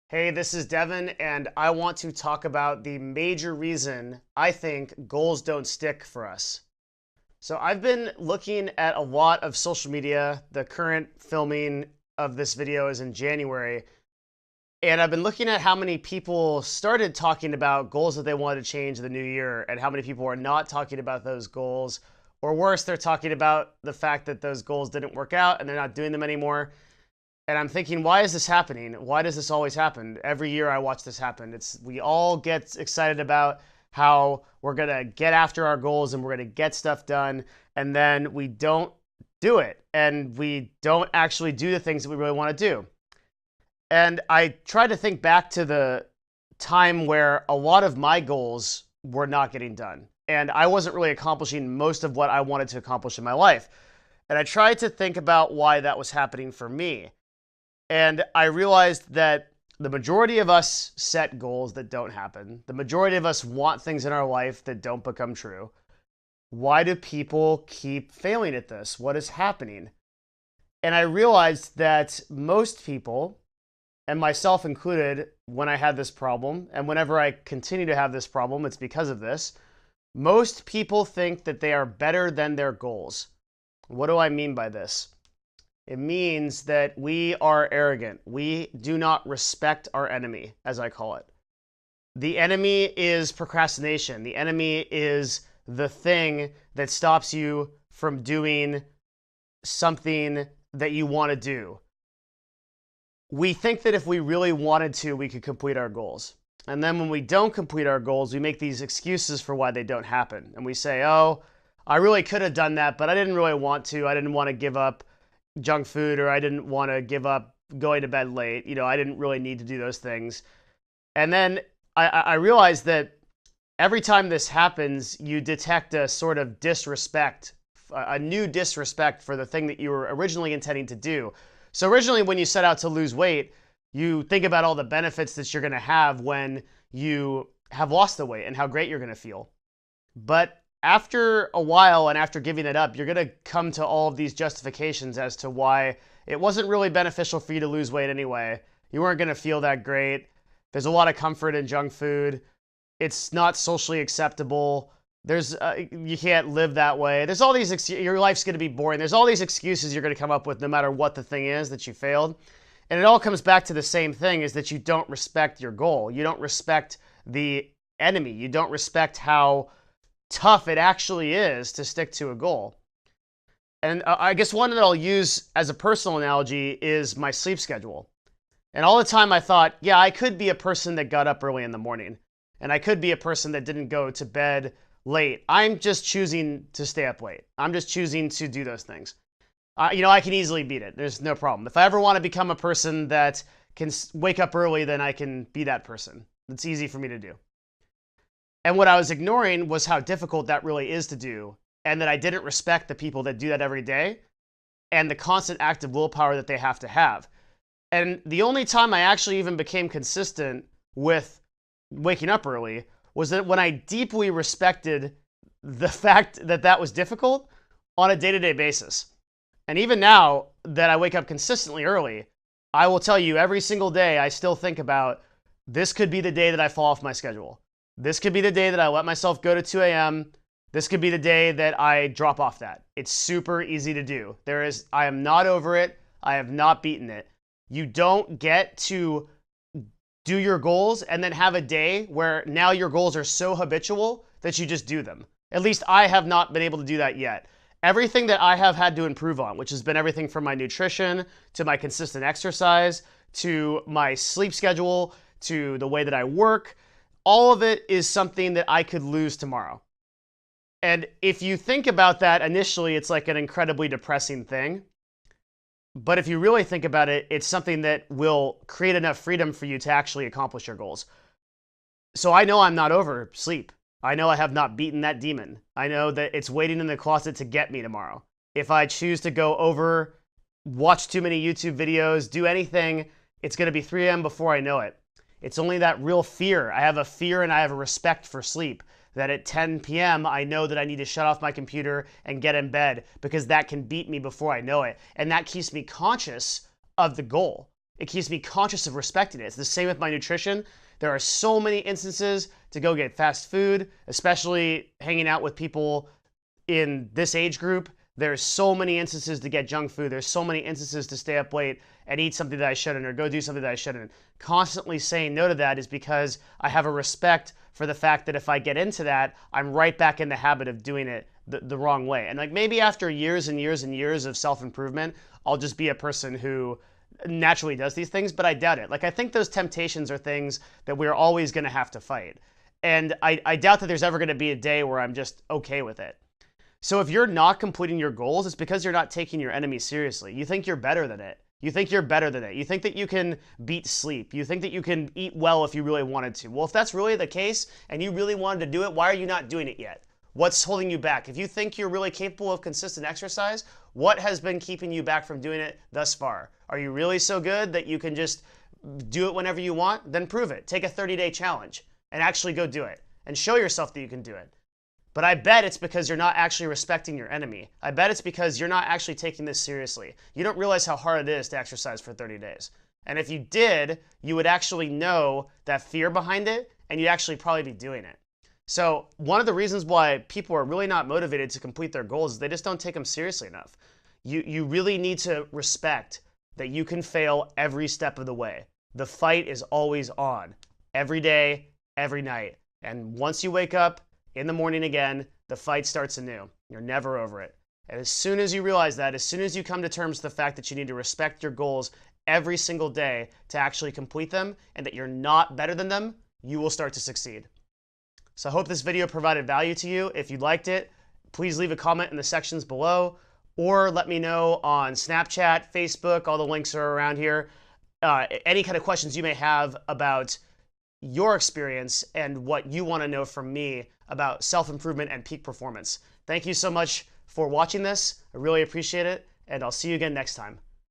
Hey, this is Devin, and I want to talk about the major reason I think goals don't stick for us. So, I've been looking at a lot of social media. The current filming of this video is in January, and I've been looking at how many people started talking about goals that they wanted to change in the new year, and how many people are not talking about those goals. Or worse, they're talking about the fact that those goals didn't work out and they're not doing them anymore. And I'm thinking, why is this happening? Why does this always happen? Every year I watch this happen. We all get excited about how we're gonna get after our goals and we're gonna get stuff done, and then we don't do it, and we don't actually do the things that we really want to do. And I try to think back to the time where a lot of my goals were not getting done, and I wasn't really accomplishing most of what I wanted to accomplish in my life. And I tried to think about why that was happening for me. And I realized that the majority of us set goals that don't happen. The majority of us want things in our life that don't become true. Why do people keep failing at this? What is happening? And I realized that most people, and myself included, when I had this problem, and whenever I continue to have this problem, it's because of this. Most people think that they are better than their goals. What do I mean by this? It means that we are arrogant. We do not respect our enemy, as I call it. The enemy is procrastination. The enemy is the thing that stops you from doing something that you want to do. We think that if we really wanted to, we could complete our goals. And then when we don't complete our goals, we make these excuses for why they don't happen. And we say, oh, I really could have done that, but I didn't really want to. I didn't want to give up junk food, or I didn't want to give up going to bed late. I didn't really need to do those things. And then I realized that every time this happens, you detect a sort of disrespect, a new disrespect for the thing that you were originally intending to do. So originally, when you set out to lose weight, you think about all the benefits that you're going to have when you have lost the weight and how great you're going to feel. But after a while, and after giving it up, you're going to come to all of these justifications as to why it wasn't really beneficial for you to lose weight anyway. You weren't going to feel that great. There's a lot of comfort in junk food. It's not socially acceptable. You can't live that way. There's all these, your life's going to be boring. There's all these excuses you're going to come up with no matter what the thing is that you failed. And it all comes back to the same thing, is that you don't respect your goal. You don't respect the enemy. You don't respect how tough it actually is to stick to a goal. And I guess one that I'll use as a personal analogy is my sleep schedule. And all the time I thought, yeah, I could be a person that got up early in the morning, and I could be a person that didn't go to bed late. I'm just choosing to stay up late. I'm just choosing to do those things. I can easily beat it. There's no problem. If I ever want to become a person that can wake up early, then I can be that person. It's easy for me to do. And what I was ignoring was how difficult that really is to do, and that I didn't respect the people that do that every day, and the constant active willpower that they have to have. And the only time I actually even became consistent with waking up early was that when I deeply respected the fact that that was difficult on a day-to-day basis. And even now that I wake up consistently early, I will tell you every single day I still think about, this could be the day that I fall off my schedule. This could be the day that I let myself go to 2 a.m. This could be the day that I drop off that. It's super easy to do. I am not over it. I have not beaten it. You don't get to do your goals and then have a day where now your goals are so habitual that you just do them. At least I have not been able to do that yet. Everything that I have had to improve on, which has been everything from my nutrition to my consistent exercise to my sleep schedule to the way that I work, all of it is something that I could lose tomorrow. And if you think about that initially, it's like an incredibly depressing thing. But if you really think about it, it's something that will create enough freedom for you to actually accomplish your goals. So I know I'm not over sleep. I know I have not beaten that demon. I know that it's waiting in the closet to get me tomorrow. If I choose to go over, watch too many YouTube videos, do anything, it's going to be 3 a.m. before I know it. It's only that real fear. I have a fear and I have a respect for sleep, that at 10 p.m. I know that I need to shut off my computer and get in bed, because that can beat me before I know it. And that keeps me conscious of the goal. It keeps me conscious of respecting it. It's the same with my nutrition. There are so many instances to go get fast food, especially hanging out with people in this age group. There's so many instances to get junk food. There's so many instances to stay up late and eat something that I shouldn't or go do something that I shouldn't. Constantly saying no to that is because I have a respect for the fact that if I get into that, I'm right back in the habit of doing it the wrong way. And like maybe after years and years and years of self-improvement, I'll just be a person who naturally does these things, but I doubt it. Like I think those temptations are things that we're always going to have to fight. And I doubt that there's ever going to be a day where I'm just okay with it. So if you're not completing your goals, it's because you're not taking your enemy seriously. You think you're better than it. You think you're better than it. You think that you can beat sleep. You think that you can eat well if you really wanted to. Well, if that's really the case and you really wanted to do it, why are you not doing it yet? What's holding you back? If you think you're really capable of consistent exercise, what has been keeping you back from doing it thus far? Are you really so good that you can just do it whenever you want? Then prove it. Take a 30-day challenge and actually go do it and show yourself that you can do it. But I bet it's because you're not actually respecting your enemy. I bet it's because you're not actually taking this seriously. You don't realize how hard it is to exercise for 30 days. And if you did, you would actually know that fear behind it, and you'd actually probably be doing it. So one of the reasons why people are really not motivated to complete their goals is they just don't take them seriously enough. You really need to respect that you can fail every step of the way. The fight is always on, every day, every night. And once you wake up, in the morning again, the fight starts anew. You're never over it. And as soon as you realize that, as soon as you come to terms with the fact that you need to respect your goals every single day to actually complete them and that you're not better than them, you will start to succeed. So I hope this video provided value to you. If you liked it, please leave a comment in the sections below or let me know on Snapchat, Facebook, all the links are around here. Any kind of questions you may have about your experience and what you want to know from me about self-improvement and peak performance. Thank you so much for watching this. I really appreciate it, and I'll see you again next time.